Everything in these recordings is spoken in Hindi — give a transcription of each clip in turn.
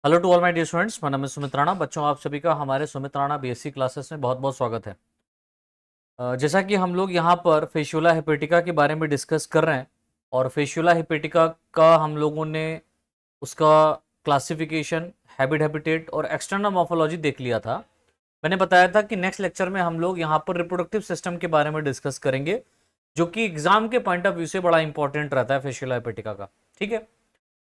Hello to all my dear students, मेरा नाम है सुमित राणा। बच्चों, आप सभी का हमारे सुमित राणा बीएससी क्लासेस में बहुत बहुत स्वागत है। जैसा कि हम लोग यहाँ पर फेशियोला हेपेटिका के बारे में डिस्कस कर रहे हैं और फेशियोला हेपेटिका का हम लोगों ने उसका क्लासिफिकेशन, हैबिटेट और एक्सटर्नल मॉर्फोलॉजी देख लिया था। मैंने बताया था कि नेक्स्ट लेक्चर में हम लोग यहाँ पर रिप्रोडक्टिव सिस्टम के बारे में डिस्कस करेंगे, जो कि एग्जाम के पॉइंट ऑफ व्यू से बड़ा इंपॉर्टेंट रहता है फेशियोला हेपेटिका का। ठीक है,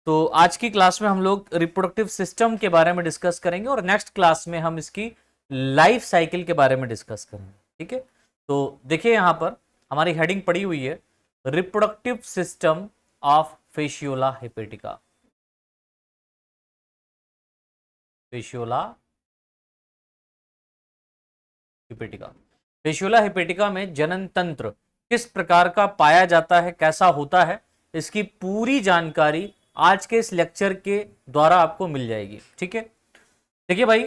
तो आज की क्लास में हम लोग रिप्रोडक्टिव सिस्टम के बारे में डिस्कस करेंगे और नेक्स्ट क्लास में हम इसकी लाइफ साइकिल के बारे में डिस्कस करेंगे। ठीक है, तो देखिए यहाँ पर हमारी हेडिंग पड़ी हुई है reproductive system of Fasciola hepatica. Fasciola hepatica, Fasciola hepatica में जनन तंत्र किस प्रकार का पाया जाता है, कैसा होता है, इसकी पूरी जानकारी आज के इस लेक्चर के द्वारा आपको मिल जाएगी। ठीक है, देखिए भाई,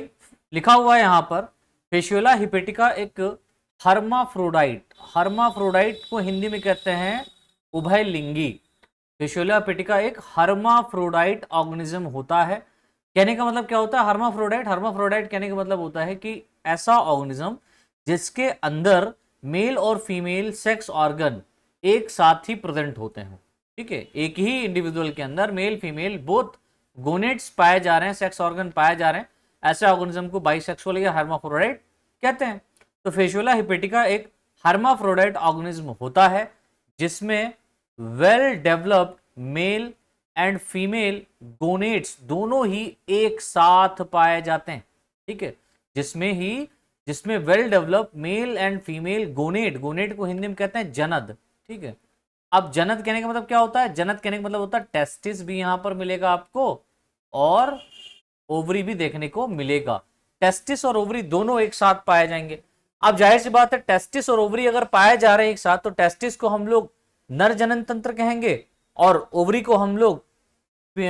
लिखा हुआ है यहां पर फेशियोला हिपेटिका एक हर्माफ्रोडाइट को हिंदी में कहते हैं उभयलिंगी। फेशियोला हिपेटिका एक हर्माफ्रोडाइट ऑर्गेनिज्म होता है। कहने का मतलब क्या होता है हर्माफ्रोडाइट कहने का मतलब होता है कि ऐसा ऑर्गेनिज्म जिसके अंदर मेल और फीमेल सेक्स ऑर्गन एक साथ ही प्रेजेंट होते हैं। ठीक है, एक ही इंडिविजुअल के अंदर मेल फीमेल बोथ गोनेट्स पाए जा रहे हैं, सेक्स ऑर्गन पाए जा रहे हैं, ऐसे ऑर्गेनिज्म को बाइसेक्सुअल या हर्माफ्रोडाइट कहते हैं। तो फेशियोला हिपेटिका एक हर्माफ्रोडाइट ऑर्गेनिज्म होता है जिसमें well developed male and female gonads दोनों ही एक साथ पाए जाते हैं। ठीक है, जिसमें well developed male and female gonad को हिंदी में कहते हैं जनद। ठीक है, अब जनद कहने का मतलब क्या होता है? जनद कहने का मतलब होता है टेस्टिस भी यहां पर मिलेगा आपको और ओवरी भी देखने को मिलेगा। टेस्टिस और ओवरी दोनों एक साथ पाए जाएंगे। अब जाहिर सी बात है, टेस्टिस और ओवरी अगर पाए जा रहे हैं एक साथ, तो टेस्टिस को हम लोग नर जनन तंत्र कहेंगे और ओवरी को हम लोग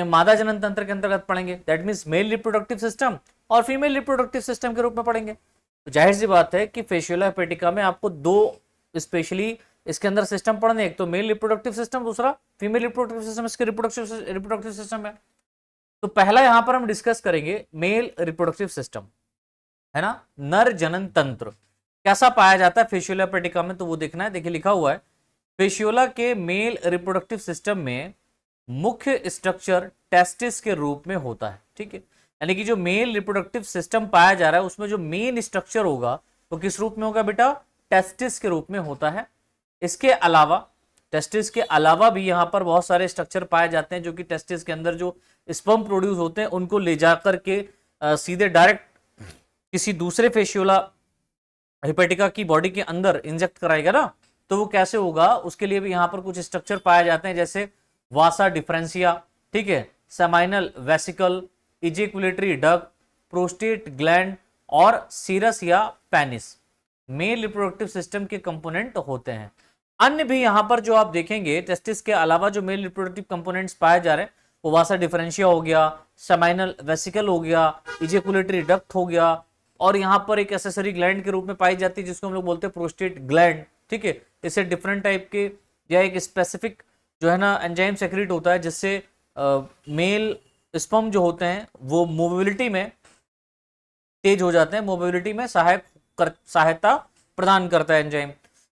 मादा जनन तंत्र के अंतर्गत पढ़ेंगे। That means male reproductive system और फीमेल रिप्रोडक्टिव सिस्टम के रूप में पढ़ेंगे। तो जाहिर सी बात है कि फेशियोला हेपेटिका में आपको दो स्पेशली इसके अंदर सिस्टम पढ़ने, एक तो मेल रिप्रोडक्टिव सिस्टम, दूसरा फीमेल रिप्रोडक्टिव सिस्टम। इसके रिप्रोडक्टिव सिस्टम है। तो पहला यहां पर हम डिस्कस करेंगे मेल रिप्रोडक्टिव सिस्टम, है ना, नर जनन तंत्र कैसा पाया जाता है फेशियोला हेपेटिका में, तो वो देखना है। देखिए लिखा हुआ है फेशियोला के मेल रिप्रोडक्टिव सिस्टम में मुख्य स्ट्रक्चर टेस्टिस के रूप में होता है। ठीक है, यानी कि जो मेल रिप्रोडक्टिव सिस्टम पाया जा रहा है उसमें जो मेन स्ट्रक्चर होगा वो किस रूप में होगा बेटा? टेस्टिस के रूप में होता है। इसके अलावा टेस्टिस के अलावा भी यहां पर बहुत सारे स्ट्रक्चर पाए जाते हैं जो कि टेस्टिस के अंदर जो स्पर्म प्रोड्यूस होते हैं उनको ले जाकर के सीधे डायरेक्ट किसी दूसरे फेशियोला हेपेटिका की बॉडी के अंदर इंजेक्ट कराएगा ना, तो वो कैसे होगा? उसके लिए भी यहां पर कुछ स्ट्रक्चर पाए जाते हैं, जैसे वासा डिफरेंशिया, ठीक है, seminal vesicle, ejaculatory duct, prostate gland और सीरस या पेनिस मेल रिप्रोडक्टिव सिस्टम के कंपोनेंट होते हैं। अन्य भी यहां पर जो आप देखेंगे टेस्टिस के अलावा जो मेल रिप्रोडक्टिव कंपोनेंट्स पाए जा रहे हैं वो वासा डिफरेंशिया हो गया, सेमाइनल वेसिकल हो गया, इजेकुलेटरी डक्ट हो गया, और यहां पर एक एसेसरी ग्लैंड के रूप में पाई जाती है जिसको हम लोग बोलते हैं प्रोस्टेट ग्लैंड। ठीक है, इसे डिफरेंट टाइप के या एक स्पेसिफिक जो है ना एंजाइम सेक्रेट होता है जिससे मेल स्पर्म जो होते हैं वो मोबिलिटी में तेज हो जाते हैं, मोबिलिटी में सहायता प्रदान करता है एंजाइम।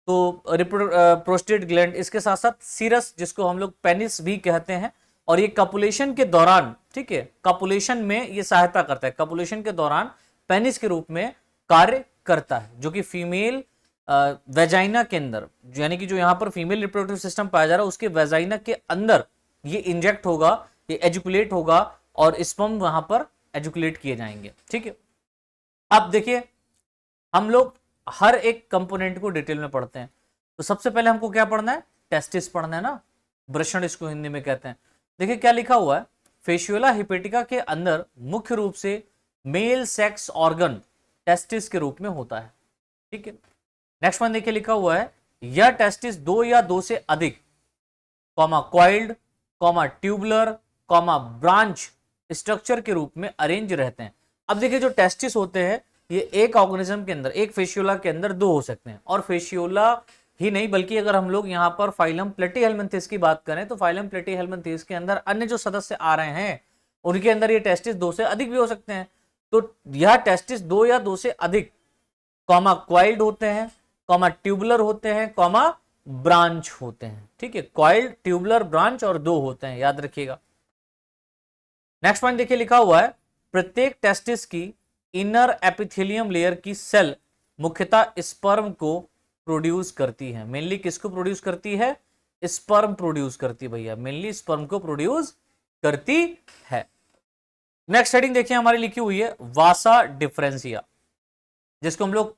तो प्रोस्टेट ग्लैंड, इसके साथ साथ सीरस जिसको हम लोग पेनिस भी कहते हैं, और ये कपुलेशन के दौरान, ठीक है, कपुलेशन में ये सहायता करता है, कपुलेशन के दौरान पेनिस के रूप में कार्य करता है, जो कि फीमेल वेजाइना के अंदर, यानी कि जो यहां पर फीमेल रिप्रोडक्टिव सिस्टम पाया जा रहा है उसके वेजाइना के अंदर ये इंजेक्ट होगा, ये एजुकुलेट होगा और स्पर्म वहां पर एजुकुलेट किए जाएंगे। ठीक है, अब देखिए हम लोग हर एक कंपोनेंट को डिटेल में पढ़ते हैं। तो सबसे पहले हमको क्या पढ़ना है? टेस्टिस पढ़ना है ना, वृषण इसको हिंदी में कहते हैं। देखिए क्या लिखा हुआ है, फेशियोला हिपेटिका के अंदर मुख्य रूप से मेल सेक्स ऑर्गन टेस्टिस के रूप में होता है। ठीक है, नेक्स्ट वन देखिए लिखा हुआ है यह टेस्टिस दो या दो से अधिक कॉइल्ड, ट्यूबुलर, ब्रांच स्ट्रक्चर के रूप में अरेंज रहते हैं। अब देखिए जो टेस्टिस होते हैं ये एक ऑर्गेनिज्म के अंदर, एक फेशियोला के अंदर दो हो सकते हैं, और फेशियोला ही नहीं बल्कि अगर हम लोग यहाँ पर फाइलम प्लेटीहेल्मिन्थेस की बात करें तो फाइलम प्लेटीहेल्मिन्थेस के अंदर अन्य जो सदस्य आ रहे हैं उनके अंदर ये टेस्टिस 2 से अधिक भी हो सकते हैं। तो यह टेस्टिस 2 या 2 से अधिक कॉमा क्वाइल्ड होते हैं, कॉमा ट्यूबुलर होते हैं, कॉमा ब्रांच होते हैं। ठीक है, क्वाइल्ड, ट्यूबुलर, ब्रांच और 2 होते हैं, याद रखिएगा। नेक्स्ट पॉइंट देखिए, लिखा हुआ है प्रत्येक टेस्टिस की इनर एपिथेलियम लेयर की सेल मुख्यतः स्पर्म को प्रोड्यूस करती है। मेनली किसको प्रोड्यूस करती है? स्पर्म प्रोड्यूस करती है भैया, मेनली स्पर्म को प्रोड्यूस करती है। नेक्स्ट हेडिंग देखिए हमारी लिखी हुई है वासा डिफरेंशिया, जिसको हम लोग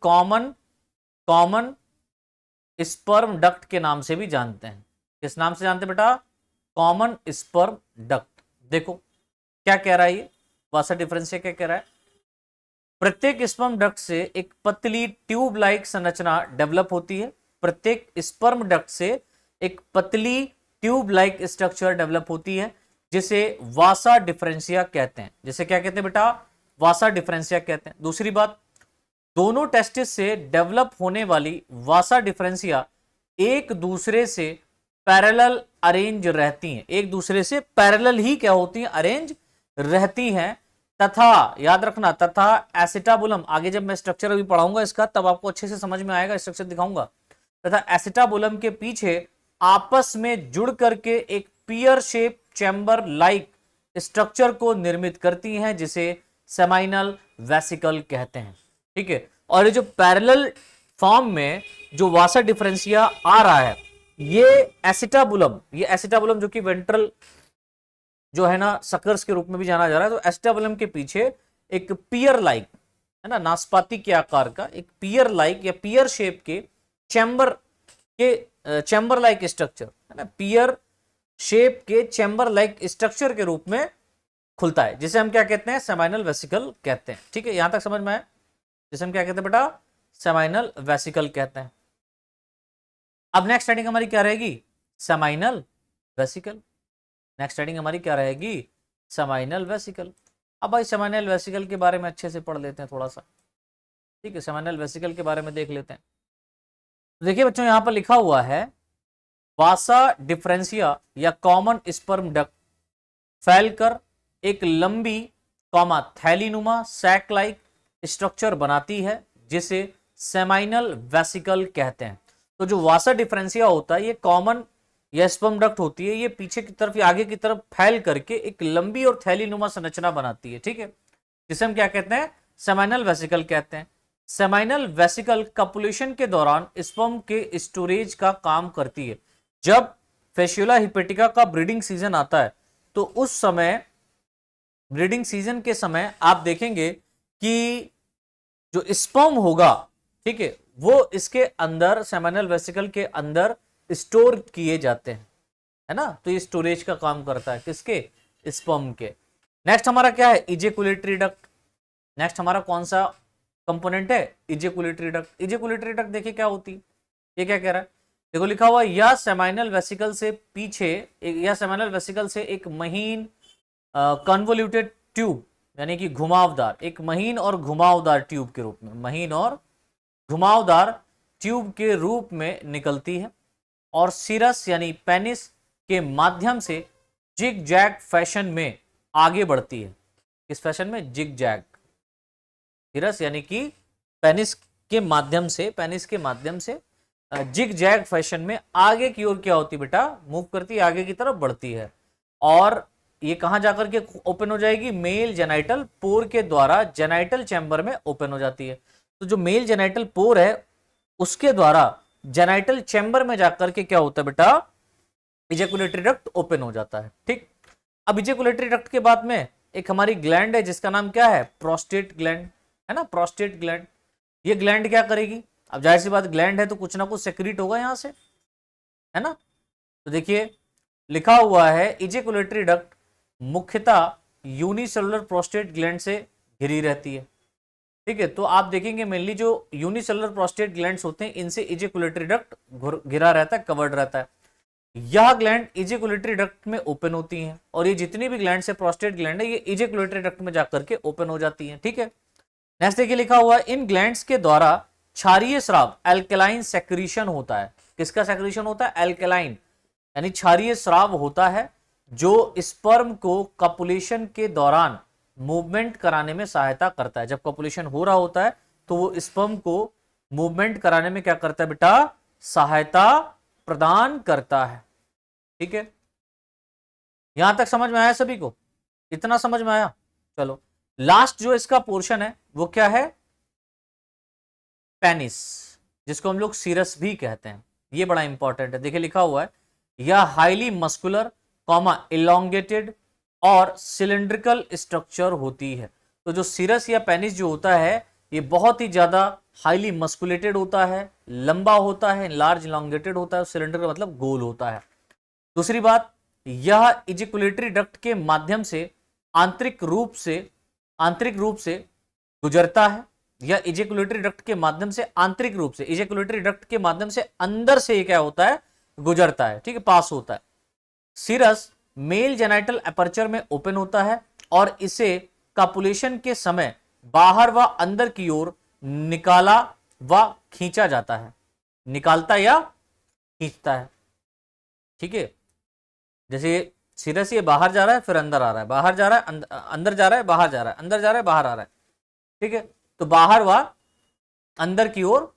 कॉमन स्पर्म डक्ट के नाम से भी जानते हैं। किस नाम से जानते हैं बेटा? Common sperm duct. देखो क्या कह रहा है ये वासा डिफरेंशिया, क्या कह रहा है? प्रत्येक स्पर्म डक्ट से एक पतली ट्यूब लाइक संरचना डेवलप होती है। प्रत्येक स्पर्म डक्ट से एक पतली ट्यूब लाइक स्ट्रक्चर डेवलप होती है, जिसे वासा डिफरेंशिया कहते हैं। जिसे क्या कहते हैं बेटा? वासा डिफरेंशिया कहते हैं। दूसरी बात, दोनों टेस्टिस से डेवलप होने वाली वासा डिफरेंशिया एक दूसरे से पैरेलल अरेंज रहती हैं। एक दूसरे से पैरेलल ही क्या होती हैं? अरेंज रहती हैं। तथा याद रखना, तथा एसिटाबुलम, आगे जब मैं स्ट्रक्चर अभी पढ़ाऊंगा इसका तब आपको अच्छे से समझ में आएगा, स्ट्रक्चर दिखाऊंगा। तथा एसिटाबुलम के पीछे आपस में जुड़ करके एक पियर शेप चैम्बर लाइक स्ट्रक्चर को निर्मित करती हैं, जिसे सेमाइनल वेसिकल कहते हैं। ठीक है, और ये जो पैरेलल फॉर्म में जो वासा डिफरेंशिया आ रहा है, ये एसिटाबुलम जो कि वेंट्रल जो है ना सकर्स के रूप में भी जाना जा रहा है, तो एसिटाबुलम के पीछे एक पियर लाइक, है ना, नाशपाती के आकार का एक पियर लाइक या पियर शेप के चैम्बर लाइक स्ट्रक्चर, है ना, पियर शेप के चैम्बर लाइक स्ट्रक्चर के रूप में खुलता है, जिसे हम क्या कहते हैं? सेमाइनल वेसिकल कहते हैं। ठीक है, यहां तक समझ में आया? जिसे हम क्या कहते हैं बेटा? सेमाइनल वेसिकल कहते हैं। अब नेक्स्ट हेडिंग हमारी क्या रहेगी? Seminal vesicle. नेक्स्ट हेडिंग हमारी क्या रहेगी? Seminal vesicle. अब भाई सेमाइनल वेसिकल के बारे में अच्छे से पढ़ लेते हैं थोड़ा सा। ठीक है, सेमाइनल वेसिकल के बारे में देख लेते हैं। देखिए बच्चों, यहां पर लिखा हुआ है वासा डिफरेंशिया या कॉमन स्पर्म डक्ट फैलकर एक लंबी कॉमा थैलीनुमा सैक लाइक स्ट्रक्चर बनाती है, जिसे सेमाइनल वेसिकल कहते हैं। तो जो वासा डिफरेंशिया होता है, ये कॉमन या स्पर्म डक्ट होती है, ये पीछे की तरफ या आगे की तरफ फैल करके एक लंबी और थैलीनुमा संरचना बनाती है। ठीक है, जिसे हम क्या कहते हैं? सेमाइनल वेसिकल कहते हैं। सेमाइनल वेसिकल कपुलेशन के दौरान स्पर्म के स्टोरेज का काम करती है। जब फेशियोला हिपेटिका का ब्रीडिंग सीजन आता है, तो उस समय ब्रीडिंग सीजन के समय आप देखेंगे कि जो स्पर्म होगा, ठीक है, वो इसके अंदर सेमाइनल वेसिकल के अंदर स्टोर किए जाते हैं, है ना। तो ये स्टोरेज का काम करता है, किसके? स्पर्म के। नेक्स्ट हमारा क्या है? Ejaculatory duct. नेक्स्ट हमारा कौन सा कंपोनेंट है? Ejaculatory duct. इजेकुलेटरी डक्ट देखिए क्या होती है, ये क्या कह रहा है? देखो लिखा हुआ, या सेमाइनल वेसिकल से पीछे या सेमाइनल वेसिकल से एक महीन कन्वोल्यूटेड ट्यूब, यानी कि घुमावदार, एक महीन और घुमावदार ट्यूब के रूप में, महीन और घुमावदार ट्यूब के रूप में निकलती है और सिरस यानी पेनिस के माध्यम से जिग जैग फैशन में आगे बढ़ती है। किस फैशन में? Zig zag. सिरस यानी कि पेनिस के माध्यम से जिग जैग फैशन में आगे की ओर क्या होती बेटा? मूव करती है, आगे की तरफ बढ़ती है। और ये कहां जाकर के ओपन हो जाएगी? मेल जेनाइटल पोर के द्वारा जेनाइटल चैम्बर में ओपन हो जाती है। तो जो मेल जेनाइटल पोर है, उसके द्वारा जेनाइटल चैम्बर में जाकर के क्या होता है बेटा? इजेकुलेटरी डक्ट ओपन हो जाता है। ठीक, अब इजेकुलेटरी डक्ट के बाद में एक हमारी ग्लैंड है, जिसका नाम क्या है? प्रोस्टेट ग्लैंड, है ना, प्रोस्टेट ग्लैंड। ये ग्लैंड क्या करेगी? अब जाहिर सी बात, ग्लैंड है तो कुछ ना कुछ सेक्रीट होगा यहां से, है ना। तो देखिए लिखा हुआ है इजेकुलेटरी डक्ट मुख्यतः यूनिसेलुलर प्रोस्टेट ग्लैंड से घिरी रहती है। ठीक है, तो आप देखेंगे मेनली जो यूनिसेलुलर प्रोस्टेट ग्लैंड्स होते हैं, इनसे इजेकुलेटरी डक्ट घिरा रहता है, कवर्ड रहता है। यह ग्लैंड इजेकुलेटरी डक्ट में ओपन होती हैं, और ये जितनी भी ग्लैंड है, प्रोस्टेट ग्लैंड है, ये इजेकुलेटरी डक्ट में जाकर के ओपन हो जाती हैं। ठीक है, नेक्स्ट देखिए लिखा हुआ है, इन ग्लैंड्स के द्वारा क्षारीय स्राव एल्केलाइन सेक्रीशन होता है। किसका सेक्रीशन होता है? एल्केलाइन, यानी क्षारीय स्राव होता है, जो स्पर्म को कपुलेशन के दौरान मूवमेंट कराने में सहायता करता है। जब कपुलेशन हो रहा होता है तो वो स्पर्म को मूवमेंट कराने में क्या करता है बेटा, सहायता प्रदान करता है। ठीक है, यहां तक समझ में आया सभी को? इतना समझ में आया? चलो लास्ट जो इसका पोर्शन है वो क्या है, पेनिस, जिसको हम लोग सीरस भी कहते हैं। ये बड़ा इंपॉर्टेंट है, देखिए लिखा हुआ है, यह हाईली मस्कुलर कॉमा इलोंगेटेड और सिलिंड्रिकल स्ट्रक्चर होती है। तो जो सीरस या पेनिस जो होता है ये बहुत ही ज्यादा हाईली मस्कुलेटेड होता है, लंबा होता है, लार्ज इलोंगेटेड होता है, सिलिंड्रिकल मतलब गोल होता है। दूसरी बात, यह इजिकुलेटरी डक्ट के माध्यम से आंतरिक रूप से गुजरता है। यह इजेकुलेटरी डक्ट के माध्यम से आंतरिक रूप से, इजेकुलेटरी डक्ट के माध्यम से अंदर से ये क्या होता है, गुजरता है। ठीक है, पास होता है। सीरस मेल जेनाइटल अपर्चर में ओपन होता है और इसे कॉपुलेशन के समय बाहर व अंदर की ओर निकाला व खींचा जाता है, निकालता या खींचता है। ठीक है, जैसे सीरस ये बाहर जा रहा है फिर अंदर आ रहा है, बाहर जा रहा है अंदर जा रहा है, बाहर जा रहा है, अंदर जा रहा है, बाहर आ रहा है। ठीक है, तो बाहर व अंदर की ओर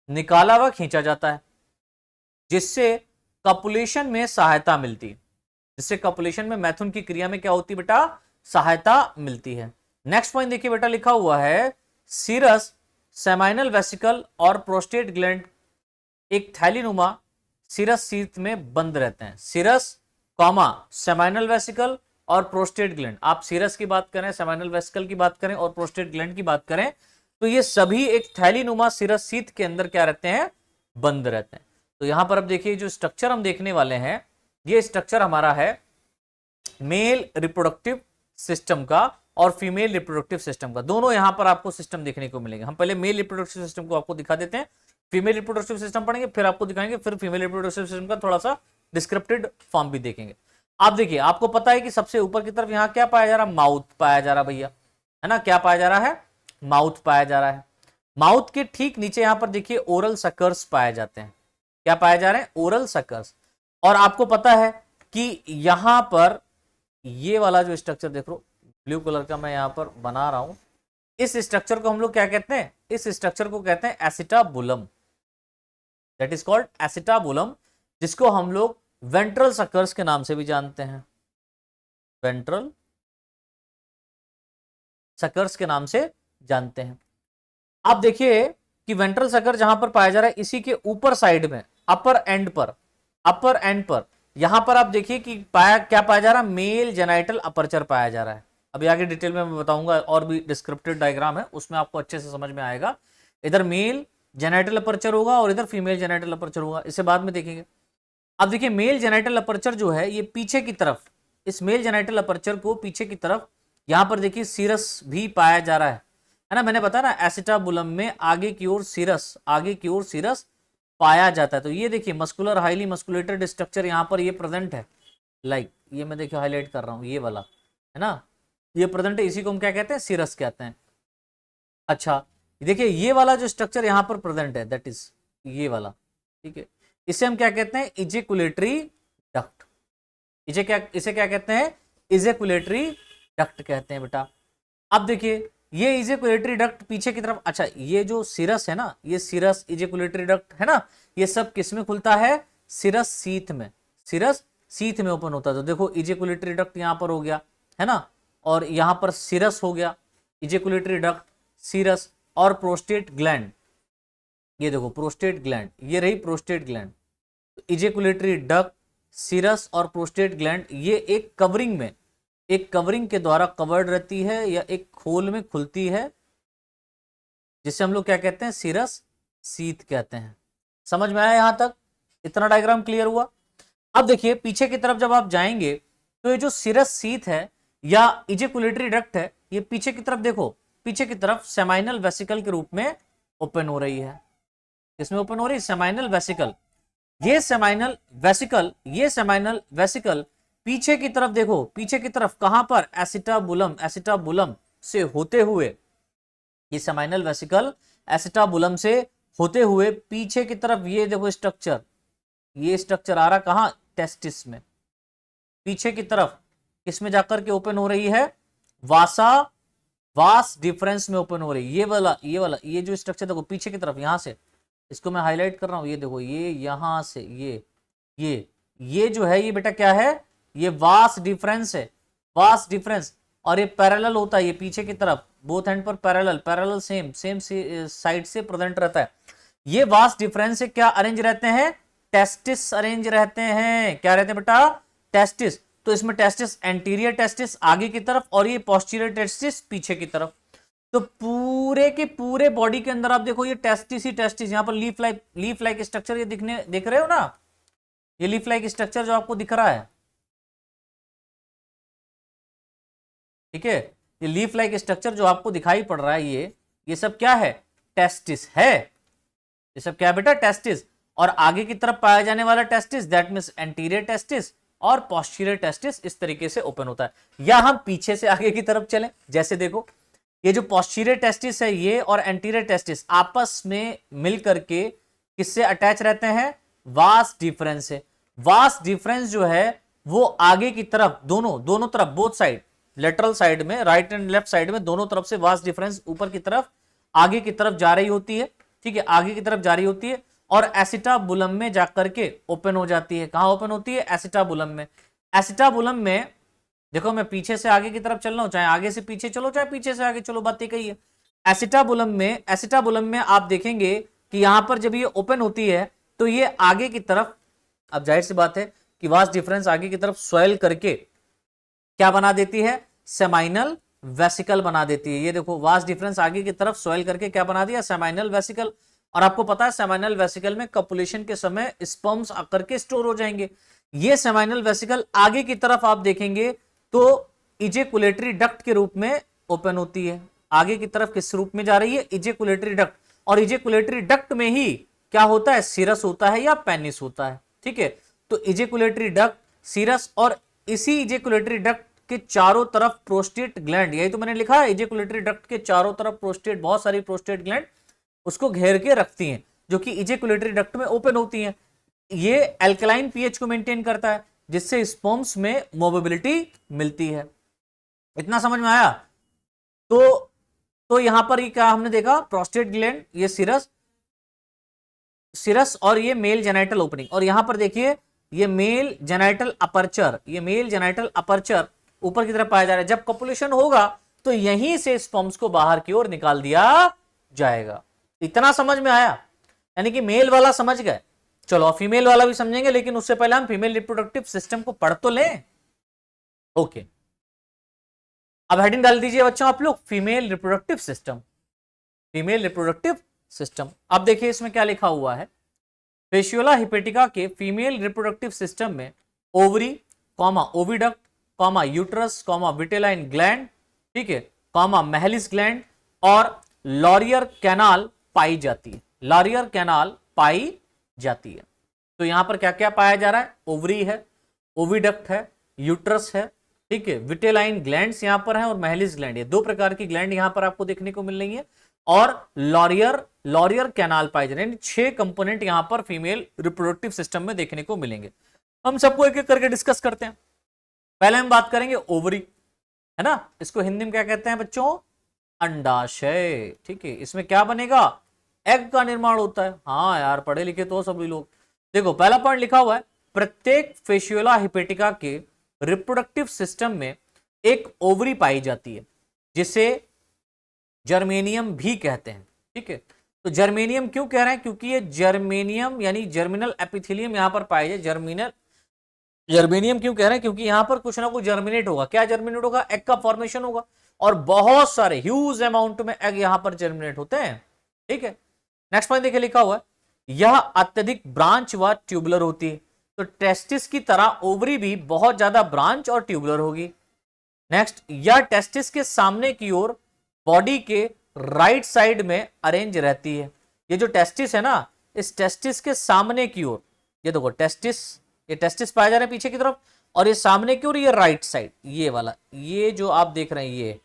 निकाला व खींचा जाता है, जिससे कॉपुलेशन में सहायता मिलती है। जिससे कॉपुलेशन में मैथुन की क्रिया में क्या होती है बेटा, सहायता मिलती है। नेक्स्ट पॉइंट देखिए बेटा, लिखा हुआ है सीरस, सेमाइनल वेसिकल और प्रोस्टेट ग्लैंड एक थैलीनुमा सीरस सीथ में बंद रहते हैं। सीरस कॉमा सेमाइनल वेसिकल और प्रोस्टेट ग्लैंड, आप सीरस की बात करें, सेमाइनल वेसिकल की बात करें और प्रोस्टेट ग्लैंड की बात करें तो ये सभी एक थैलीनुमा सीरस सीथ के अंदर क्या रहते हैं, बंद रहते हैं। तो यहां पर अब देखिए जो स्ट्रक्चर हम देखने वाले हैं, ये स्ट्रक्चर हमारा है मेल रिप्रोडक्टिव सिस्टम का और फीमेल रिप्रोडक्टिव सिस्टम का। दोनों यहां पर आपको सिस्टम देखने को मिलेंगे। हम पहले मेल रिप्रोडक्टिव सिस्टम को आपको दिखा देते हैं, फीमेल रिप्रोडक्टिव सिस्टम पढ़ेंगे, फिर आपको दिखाएंगे, फिर फीमेल रिप्रोडक्टिव सिस्टम का थोड़ा सा डिस्क्रिप्टिव फॉर्म भी देखेंगे। आप देखिए, आपको पता है कि सबसे ऊपर की तरफ यहां क्या पाया जा रहा है, माउथ पाया जा रहा भैया, है ना, क्या पाया जा रहा है, माउथ पाया जा रहा है। माउथ के ठीक नीचे यहां पर देखिए ओरल सकर्स पाए जाते हैं। क्या पाए जा रहे हैं, ओरल सकर्स। और आपको पता है कि यहां पर ये वाला जो स्ट्रक्चर देख लो, ब्लू कलर का मैं यहां पर बना रहा हूं, इस स्ट्रक्चर को हम लोग क्या कहते हैं, इस स्ट्रक्चर को कहते हैं acetabulum, that is called acetabulum, जिसको हम लोग वेंट्रल सकर्स के नाम से भी जानते हैं, वेंट्रल सकर्स के नाम से जानते हैं। आप देखिए कि वेंट्रल सकर जहां पर पाया जा रहा है, इसी के ऊपर साइड में अपर एंड पर यहां पर आप देखिए कि क्या पाया जा रहा है, मेल जेनाइटल अपर्चर पाया जा रहा है। अभी आगे डिटेल में मैं बताऊंगा, और भी डिस्क्रिप्टिव डायग्राम है उसमें आपको अच्छे से समझ में आएगा। इधर मेल जेनाइटल अपर्चर होगा और इधर फीमेल जेनाइटल अपर्चर होगा, इसे बाद में देखेंगे। अब देखिए मेल जेनाइटल अपर्चर जो है ये पीछे की तरफ, इस मेल जेनाइटल अपर्चर को पीछे की तरफ यहां पर देखिए सीरस भी पाया जा रहा है ना। मैंने बताया ना एसिटाबुलम में आगे की ओर सीरस पाया जाता है। तो ये देखिए मस्कुलर हाईली मस्कुलेटेड स्ट्रक्चर यहां पर ये प्रेजेंट है, लाइक ये मैं देखिए हाईलाइट कर रहा हूं, ये वाला है ना, ये प्रेजेंट है, इसी को हम क्या कहते हैं, सीरस कहते हैं। अच्छा देखिए ये वाला जो स्ट्रक्चर यहां पर प्रेजेंट है, दैट इज ये वाला, ठीक है, इसे हम क्या कहते हैं, इजेकुलेटरी डक्ट। इसे क्या कहते हैं, इजेकुलेटरी डक्ट कहते हैं बेटा। अब देखिए ये इजेकुलेटरी डक्ट पीछे की तरफ, अच्छा ये जो सीरस है ना, ये सीरस इजेकुलेटरी डक्ट है ना, ये सब किस में खुलता है, सीरस सीथ में, सीरस सीथ में ओपन होता है। तो देखो इजेकुलेटरी डक्ट यहां पर हो गया है ना, और यहां पर सीरस हो गया, इजेकुलेटरी डक्ट, सीरस और प्रोस्टेट ग्लैंड। ये देखो प्रोस्टेट ग्लैंड, ये रही प्रोस्टेट ग्लैंड। तो इजेकुलेटरी डक्ट, सीरस और प्रोस्टेट ग्लैंड ये एक कवरिंग के द्वारा कवर्ड रहती है या एक खोल में खुलती है, जिसे हम लोग क्या कहते हैं, सीरस सीथ कहते हैं। समझ में आया यहां तक, इतना डायग्राम क्लियर हुआ। अब देखिए पीछे की तरफ जब आप जाएंगे तो ये जो सीरस सीथ है या इजेकुलेटरी डक्ट है, ये पीछे की तरफ देखो, पीछे की तरफ सेमाइनल वेसिकल के रूप में ओपन हो रही है। किसमें ओपन हो रही है, सेमाइनल वेसिकल। ये सेमाइनल वेसिकल पीछे की तरफ देखो, पीछे की तरफ कहां पर, एसिटाबुलम से होते हुए, ये सेमाइनल वेसिकल एसिटाबुलम से होते हुए पीछे की तरफ ये देखो स्ट्रक्चर, ये स्ट्रक्चर आ रहा कहां, टेस्टिस में। पीछे की तरफ किसमें जाकर के ओपन हो रही है, वास डिफरेंस में ओपन हो रही है। ये जो स्ट्रक्चर देखो पीछे की तरफ, यहां से इसको मैं हाईलाइट कर रहा हूं, ये देखो ये यहां से ये जो है ये बेटा क्या है, ये वास डिफरेंस है, वास डिफरेंस। और ये पैरेलल होता है, ये पीछे की तरफ बोथ एंड पर पैरेलल सेम साइड से प्रेजेंट रहता है। ये वास डिफरेंस से क्या अरेंज रहते हैं, टेस्टिस अरेंज रहते हैं। क्या रहते हैं बेटा, टेस्टिस। तो इसमें टेस्टिस एंटीरियर टेस्टिस आगे की तरफ और ये पोस्टीरियर टेस्टिस पीछे की तरफ। तो पूरे के पूरे बॉडी के अंदर आप देखो ये टेस्टिस ही टेस्टिस। यहां पर लीफ लाइक स्ट्रक्चर ये दिख रहे हो ना, ये लीफ लाइक स्ट्रक्चर जो आपको दिख रहा है, ठीक है, ये लीफ लाइक स्ट्रक्चर जो आपको दिखाई पड़ रहा है, ये सब क्या है, टेस्टिस है। ये सब क्या है बेटा, टेस्टिस। और आगे की तरफ पाया जाने वाला testis that means anterior testis, और पोस्टीरियर टेस्टिस इस तरीके से ओपन होता है। या हम पीछे से आगे की तरफ चलें, जैसे देखो ये जो पोस्टीरियर टेस्टिस है ये और एंटीरियर टेस्टिस आपस में मिल करके किससे अटैच रहते हैं, वास डिफरेंस से। वास डिफरेंस जो है वो आगे की तरफ दोनों तरफ बोथ साइड, लेटरल साइड में, राइट एंड लेफ्ट साइड में दोनों तरफ से वास डिफरेंस ऊपर की तरफ आगे की तरफ जा रही होती है, ठीक है, आगे की तरफ जा रही होती है और एसिटाबुलम में जाकर के ओपन हो जाती है। कहां ओपन होती है, एसिटाबुलम में। एसिटाबुलम में देखो मैं पीछे से आगे की तरफ चल रहा हूं, चाहे आगे से पीछे चलो चाहे पीछे से आगे चलो, बात एक ही है। एसिटाबुलम में आप देखेंगे कि यहां पर जब ये ओपन होती है तो ये आगे की तरफ, अब जाहिर सी बात है कि वास डिफरेंस आगे की तरफ स्वेल करके क्या बना देती है, सेमाइनल वेसिकल बना देती है। ये देखो वास डिफरेंस आगे की तरफ स्वेल करके क्या बना दिया, सेमाइनल वेसिकल। और आपको पता है सेमाइनल वेसिकल में कपुलेशन के समय स्पर्म्स आकर के स्टोर हो जाएंगे। ये सेमाइनल वेसिकल आगे की तरफ आप देखेंगे तो इजेकुलेटरी डक्ट के रूप में ओपन होती है। आगे की तरफ किस रूप में जा रही है, इजेकुलेटरी डक्ट। और इजेकुलेटरी डक्ट में ही क्या होता है, सीरस होता है या पेनिस होता है, ठीक है। तो इजेकुलेटरी डक्ट, सीरस, और इसी इजेकुलेटरी डक्ट के चारों तरफ प्रोस्टेट ग्लैंड, यही तो मैंने लिखा है, इजेकुलेटरी डक्ट के चारों तरफ प्रोस्टेट, बहुत सारी प्रोस्टेट ग्लैंड उसको घेर के रखती हैं, जो कि इजेकुलेटरी डक्ट में ओपन होती हैं। ये एल्कलाइन पीएच को मेंटेन करता है जिससे स्पर्म्स में मोबिलिटी मिलती है। इतना समझ में आया। तो यहां पर ये क्या हमने देखा, प्रोस्टेट ग्लैंड, ये सिरस और ये मेल जेनाइटल ओपनिंग। और यहां पर देखिए ये मेल जेनाइटल अपर्चर, ये मेल जेनाइटल अपर्चर ऊपर की तरफ पाया जा रहा है। जब कॉपुलेशन होगा तो यहीं से स्पर्म्स को बाहर की ओर निकाल दिया जाएगा। इतना समझ में आया, यानी कि मेल वाला समझ गए। चलो फीमेल वाला भी समझेंगे, लेकिन उससे पहले हम फीमेल रिप्रोडक्टिव सिस्टम को पढ़ तो लें। ओके, अब हेडिंग डाल दीजिए बच्चों आप लोग, female reproductive system. Female reproductive system, अब देखिए इसमें क्या लिखा हुआ है। फेशियोला हिपेटिका के फीमेल रिप्रोडक्टिव सिस्टम में ovary, oviduct, uterus, vitelline gland, ठीक है, मैलिस ग्लैंड और लॉरियर कैनाल पाई जाती है। लॉरियर कैनाल पाई जाती है। तो यहां पर क्या क्या पाया जा रहा है, ओवरी है, ओविडक्ट है, यूट्रस है, ठीक है, विटेलाइन ग्लैंड्स यहां पर है और मैलिस ग्लैंड, ये दो प्रकार की ग्लैंड यहां पर आपको देखने को मिल रही है। और लॉरियर कैनाल पाए जा रहे हैं। 6 कंपोनेंट यहां पर फीमेल रिप्रोडक्टिव सिस्टम में देखने को मिलेंगे। हम सबको एक एक करके डिस्कस करते हैं। पहले हम बात करेंगे ओवरी, है ना, इसको हिंदी में क्या कहते हैं बच्चों, अंडाशय, ठीक है। इसमें क्या बनेगा, एग का निर्माण होता है। हाँ यार पढ़े लिखे तो सभी लोग। देखो पहला पॉइंट लिखा हुआ है, प्रत्येक फेशियोला हिपेटिका के रिप्रोडक्टिव सिस्टम में एक ओवरी पाई जाती है जिसे जर्मेनियम भी कहते हैं, ठीक है। तो जर्मेनियम क्यों कह रहे हैं, क्योंकि ये जर्मेनियम यानी जर्मिनल एपिथेलियम यहां पर पाए जाए। जर्मेनियम क्यों कह रहे हैं, क्योंकि यहां पर कुछ ना कुछ जर्मिनेट होगा। क्या जर्मिनेट होगा, एग का फॉर्मेशन होगा और बहुत सारे ह्यूज अमाउंट में एग यहां पर जर्मिनेट होते हैं, ठीक है। नेक्स्ट पॉइंट देखिए लिखा हुआ है, यह अत्यधिक ब्रांच व ट्यूबुलर होती है। तो टेस्टिस की तरह ओवरी भी बहुत ज्यादा ब्रांच और ट्यूबुलर होगी। नेक्स्ट, यह टेस्टिस के सामने की ओर बॉडी के राइट साइड में अरेंज रहती है। ये जो टेस्टिस है ना, इस टेस्टिस के सामने की ओर, ये देखो टेस्टिस, ये टेस्टिस पाया जा रहा है पीछे की तरफ, और ये सामने की ओर ये राइट साइड, ये वाला, ये जो आप देख रहे हैं ये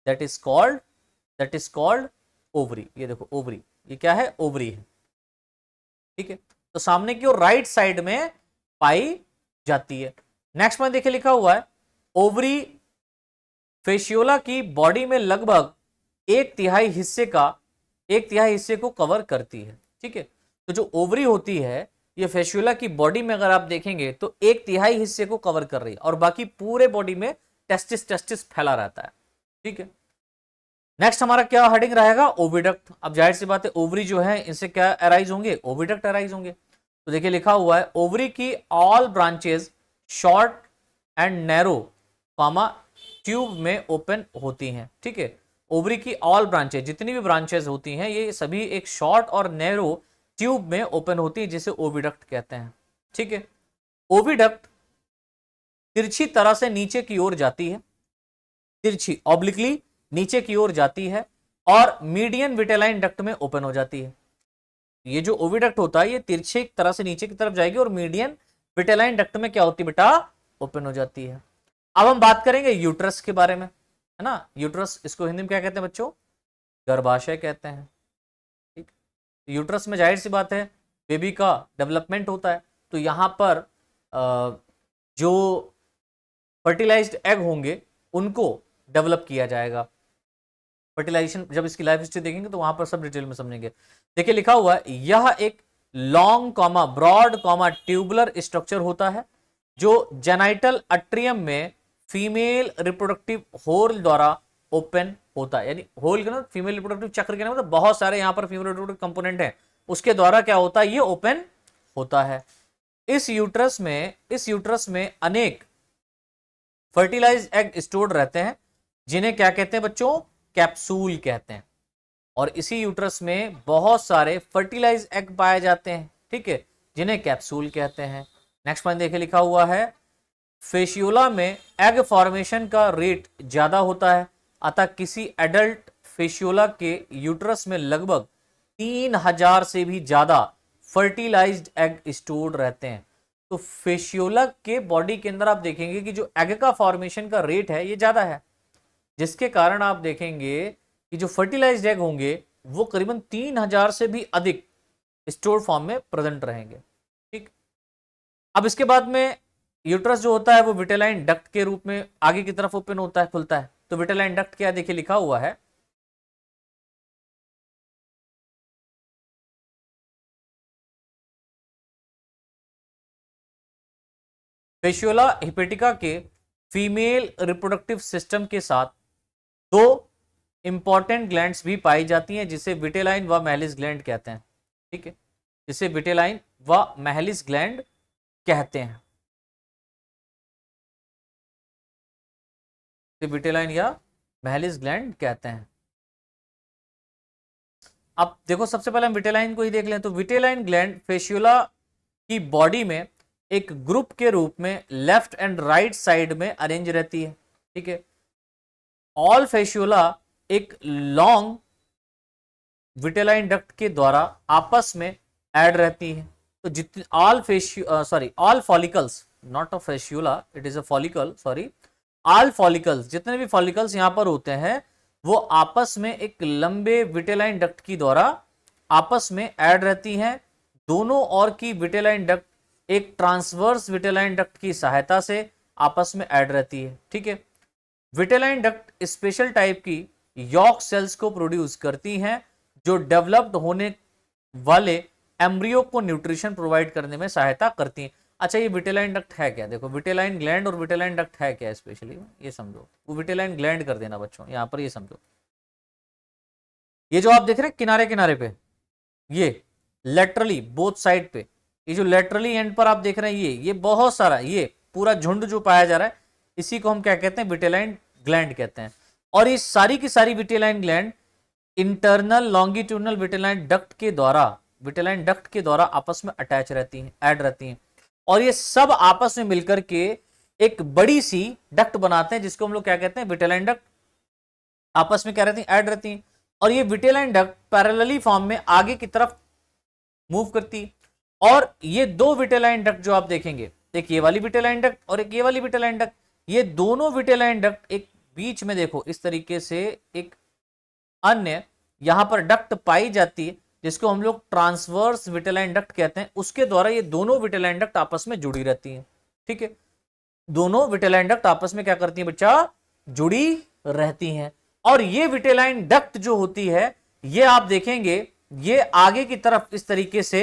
दैट इज कॉल्ड ओवरी। ये देखो ओवरी, ये क्या है, ओवरी है, ठीक है। तो सामने की ओर राइट साइड में पाई जाती है। नेक्स्ट पॉइंट देखिए लिखा हुआ है ओवरी फेशियोला की बॉडी में लगभग एक तिहाई हिस्से को कवर करती है। ठीक है, तो जो ओवरी होती है ये फेशियोला की बॉडी में अगर आप देखेंगे तो एक तिहाई हिस्से को कवर कर रही है और बाकी पूरे बॉडी में टेस्टिस फैला रहता है। ठीक है, नेक्स्ट हमारा क्या हेडिंग रहेगा, ओविडक्ट। अब जाहिर सी बात है ओवरी जो है इनसे क्या अराइज होंगे, ओविडक्ट अराइज होंगे। तो देखिए लिखा हुआ है ओवरी की all branches short and narrow comma tube में ओपन होती हैं। ठीक है, ओवरी की ऑल ब्रांचेस, जितनी भी ब्रांचेस होती हैं ये सभी एक शॉर्ट और नैरो ट्यूब में ओपन होती है जिसे ओविडक्ट कहते हैं। ठीक है, ओविडक्ट तिरछी तरह से नीचे की ओर जाती है, तिरछी ऑब्लिकली नीचे की ओर जाती है और मीडियन विटेलाइन डक्ट में ओपन हो जाती है। ये जो ओविडक्ट होता है ये तिरछे तरह से नीचे की तरफ जाएगी और मीडियन विटेलाइन डक्ट में क्या होती है बेटा, ओपन हो जाती है। अब हम बात करेंगे यूट्रस के बारे में, है ना। यूट्रस, इसको हिंदी में क्या कहते हैं बच्चों, गर्भाशय कहते हैं। ठीक, यूट्रस में जाहिर सी बात है बेबी का डेवलपमेंट होता है, तो यहां पर जो फर्टिलाइज्ड एग होंगे उनको डेवलप किया जाएगा। फर्टिलाइजेशन जब इसकी लाइफ हिस्ट्री देखेंगे तो वहां पर सब डिटेल में समझेंगे। देखिए लिखा हुआ है यह एक long comma broad comma tubular structure होता है जो जेनाइटल अट्रियम में फीमेल रिप्रोडक्टिव होल द्वारा ओपन होता है। यानी होल के ना फीमेल रिप्रोडक्टिव चक्र के ना मतलब बहुत सारे यहां पर फीमेल रिप्रोडक्टिव कंपोनेंट हैं, उसके द्वारा क्या होता है, ये ओपन होता है। इस यूट्रस में अनेक फर्टिलाइज एग स्टोर्ड रहते हैं जिन्हें क्या कहते हैं बच्चों, कैप्सूल कहते हैं। और इसी यूट्रस में बहुत सारे फर्टिलाइज एग पाए जाते हैं, ठीक है, जिन्हें कैप्सूल कहते हैं। नेक्स्ट पॉइंट देखिए लिखा हुआ है फेशियोला में एग फॉर्मेशन का रेट ज्यादा होता है, अतः किसी एडल्ट फेशियोला के यूट्रस में लगभग 3000 से भी ज्यादा फर्टिलाइज्ड एग स्टोर्ड रहते हैं। तो फेशियोला के बॉडी के अंदर आप देखेंगे कि जो एग का फॉर्मेशन का रेट है ये ज्यादा है, जिसके कारण आप देखेंगे कि जो फर्टिलाइज्ड एग होंगे वो करीबन 3000 से भी अधिक स्टोर फॉर्म में प्रेजेंट रहेंगे। ठीक, अब इसके बाद में यूट्रस जो होता है वो विटेलाइन डक्ट के रूप में आगे की तरफ ओपन होता है, खुलता है। तो विटेलाइन डक्ट क्या देखिए लिखा हुआ है फेशियोला हिपेटिका के फीमेल रिप्रोडक्टिव सिस्टम के साथ दो इंपॉर्टेंट ग्लैंड्स भी पाई जाती हैं जिसे विटेलाइन व मैलिस ग्लैंड कहते हैं। ठीक है, जिसे विटेलाइन व मैलिस ग्लैंड कहते हैं, विटेलाइन या मैलिस ग्लैंड कहते हैं। अब देखो सबसे पहले हम विटेलाइन को ही देख लें। तो विटेलाइन ग्लैंड फेशियोला की बॉडी में एक ग्रुप के रूप में लेफ्ट एंड राइट साइड में अरेंज रहती है। ठीक है, ऑल फेशियोला एक लॉन्ग विटेलाइन डक्ट के द्वारा आपस में ऐड रहती है। तो जितने all follicles, not a Fasciola, it is a follicle, sorry, all follicles, जितने भी फॉलिकल्स यहां पर होते हैं वो आपस में एक लंबे विटेलाइन डक्ट की द्वारा आपस में ऐड रहती हैं। दोनों ओर की विटेलाइन डक्ट एक ट्रांसवर्स विटेलाइन डक्ट की सहायता से आपस में ऐड रहती है। ठीक है, विटेलाइन डक्ट स्पेशल टाइप की यॉर्क सेल्स को प्रोड्यूस करती हैं जो डेवलप्ड होने वाले एम्ब्रियो को न्यूट्रिशन प्रोवाइड करने में सहायता करती हैं। अच्छा, ये विटेलाइन डक्ट है क्या, देखो विटेलाइन ग्लैंड और विटेलाइन डक्ट है क्या, स्पेशली ये समझो। वो विटेलाइन ग्लैंड कर देना बच्चों, यहां पर ये समझो। ये जो आप देख रहे हैं किनारे किनारे पे, ये लेटरली बोथ साइड पे, ये जो लेटरली एंड पर आप देख रहे हैं ये बहुत सारा, ये पूरा झुंड जो पाया जा रहा है इसी को हम क्या कहते हैं, विटेलाइन ग्लैंड कहते हैं। और ये सारी की सारी vitelline gland internal longitudinal vitelline duct के द्वारा आपस में अटैच रहती हैं, ऐड रहती हैं। और ये सब आपस में मिलकर के एक बड़ी सी डक्ट बनाते हैं जिसको हम लोग क्या कहते हैं, विटेलाइन डक्ट। आपस में क्या रहती हैं, ऐड रहती हैं। और ये विटेलाइन डक्ट पैरेलली फॉर्म में आगे की तरफ मूव करती है। और ये दो विटेलाइन डक्ट जो आप देखेंगे, एक ये वाली विटेलाइन डक्ट और एक ये वाली विटेलाइन डक्ट, ये दोनों विटेलाइन डक्ट एक बीच में देखो इस तरीके से एक अन्य यहां पर डक्ट पाई जाती है जिसको हम लोग ट्रांसवर्स विटेलाइन डक्ट कहते हैं। उसके द्वारा ये दोनों विटेलाइन डक्ट आपस में जुड़ी रहती हैं। ठीक है, दोनों विटेलाइन डक्ट आपस में क्या करती हैं बच्चा, जुड़ी रहती हैं। और ये विटेलाइन डक्ट जो होती है ये आप देखेंगे ये आगे की तरफ इस तरीके से